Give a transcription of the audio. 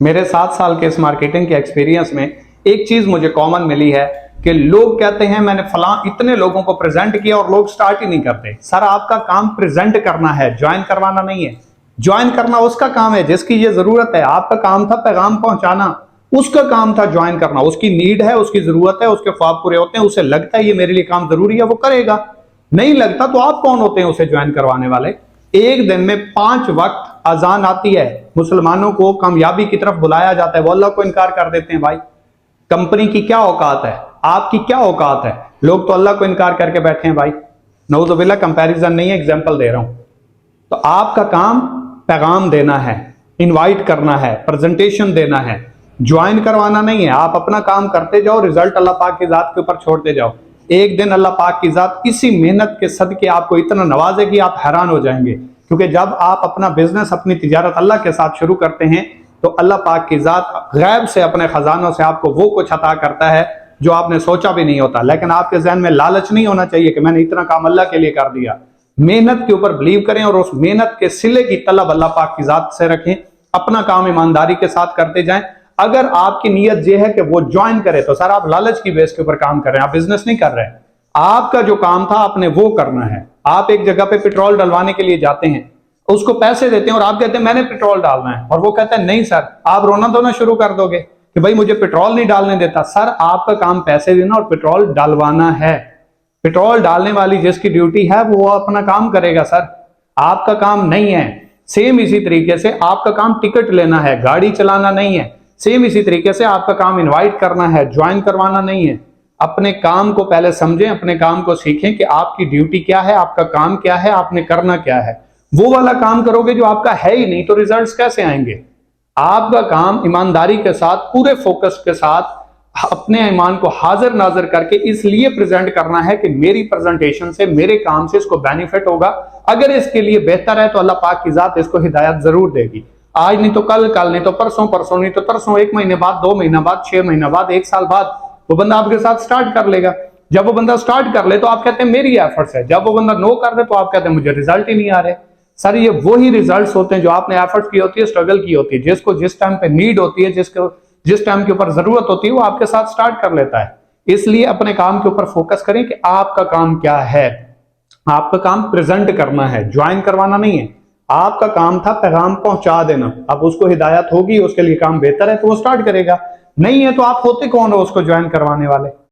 मेरे 7 साल के इस मार्केटिंग के एक्सपीरियंस में एक चीज मुझे कॉमन मिली है कि लोग कहते हैं मैंने फलां इतने लोगों को प्रेजेंट किया और लोग स्टार्ट ही नहीं करते। सर आपका काम प्रेजेंट करना है, ज्वाइन करवाना नहीं है। ज्वाइन करना उसका काम है जिसकी ये जरूरत है। आपका काम था पैगाम पहुंचाना, उसका काम था ज्वाइन करना। उसकी नीड है, उसकी जरूरत है, उसके ख्वाब पूरे होते हैं, उसे लगता है ये मेरे लिए काम जरूरी है, वो करेगा। नहीं लगता तो आप कौन होते हैं उसे ज्वाइन करवाने वाले? एक दिन में 5 वक्त अजान आती है, मुसलमानों को कामयाबी की तरफ बुलाया जाता है, वो अल्लाह को इनकार कर देते हैं। भाई कंपनी की क्या औकात है, आपकी क्या औकात है? लोग तो अल्लाह को इनकार करके बैठे हैं। भाई नऊजुबिल्लाह, कंपैरिजन नहीं है, एग्जांपल दे रहा हूं। तो आपका काम पैगाम देना है, इनवाइट करना है, प्रेजेंटेशन देना है, ज्वाइन करवाना नहीं है। आप अपना काम करते जाओ, रिजल्ट अल्लाह पाक की जात के ऊपर छोड़ते जाओ। एक दिन अल्लाह पाक की जात इसी मेहनत के सदके आपको इतना नवाजेगी, आप हैरान हो जाएंगे। क्योंकि जब आप अपना बिजनेस, अपनी तिजारत अल्लाह के साथ शुरू करते हैं तो अल्लाह पाक की जात गैब से, अपने खजानों से आपको वो कुछ अता करता है जो आपने सोचा भी नहीं होता। लेकिन आपके जहन में लालच नहीं होना चाहिए कि मैंने इतना काम अल्लाह के लिए कर दिया। मेहनत के ऊपर बिलीव करें और उस मेहनत के सिले की तलब अल्लाह पाक की जात से रखें। अपना काम ईमानदारी के साथ करते जाएं। अगर आपकी नीयत यह है कि वो ज्वाइन करे तो सर आप लालच की बेस के ऊपर काम कर रहे हैं, आप बिजनेस नहीं कर रहे हैं। आपका जो काम था आपने वो करना है। आप एक जगह पे पेट्रोल डलवाने के लिए जाते हैं, उसको पैसे देते हैं और आप कहते हैं मैंने पेट्रोल डालना है, और वो कहता है नहीं सर। आप रोना धोना शुरू कर दोगे कि भाई मुझे पेट्रोल नहीं डालने देता। सर आपका काम पैसे देना और पेट्रोल डालवाना है। पेट्रोल डालने वाली जिसकी ड्यूटी है वो अपना काम करेगा सर, आपका काम नहीं है। सेम इसी तरीके से आपका काम टिकट लेना है, गाड़ी चलाना नहीं है। सेम इसी तरीके से आपका काम इनवाइट करना है, ज्वाइन करवाना नहीं है। अपने काम को पहले समझें, अपने काम को सीखें कि आपकी ड्यूटी क्या है, आपका काम क्या है, आपने करना क्या है। वो वाला काम करोगे जो आपका है ही नहीं तो रिजल्ट्स कैसे आएंगे? आपका काम ईमानदारी के साथ, पूरे फोकस के साथ अपने ईमान को हाजिर नाजिर करके इसलिए प्रेजेंट करना है कि मेरी प्रेजेंटेशन से, मेरे काम से इसको बेनिफिट होगा। अगर इसके लिए बेहतर है तो अल्लाह पाक की जात इसको हिदायत जरूर देगी। आज नहीं तो कल, कल नहीं तो परसों, परसों नहीं तो तरसों, 1 महीने बाद, 2 महीना बाद, 6 महीना बाद, 1 साल बाद वो बंदा आपके साथ स्टार्ट कर लेगा। जब वो बंदा स्टार्ट कर ले तो आप कहते हैं मेरी एफर्ट्स है। जब वो बंदा नो कर दे तो आप कहते हैं मुझे रिजल्ट ही नहीं आ रहे। सर ये वही रिजल्ट्स होते हैं जो आपने एफर्ट्स की होती है, स्ट्रगल की होती है। जिसको जिस टाइम पे नीड होती है, जिसको जिस टाइम के ऊपर जरूरत होती है, वो आपके साथ स्टार्ट कर लेता है। इसलिए अपने काम के ऊपर फोकस करें कि आपका काम क्या है। आपका काम प्रेजेंट करना है, ज्वाइन करवाना नहीं है। आपका काम था पैगाम पहुंचा देना। अब उसको हिदायत होगी, उसके लिए काम बेहतर है तो वो स्टार्ट करेगा, नहीं है तो आप होते कौन हो उसको ज्वाइन करवाने वाले?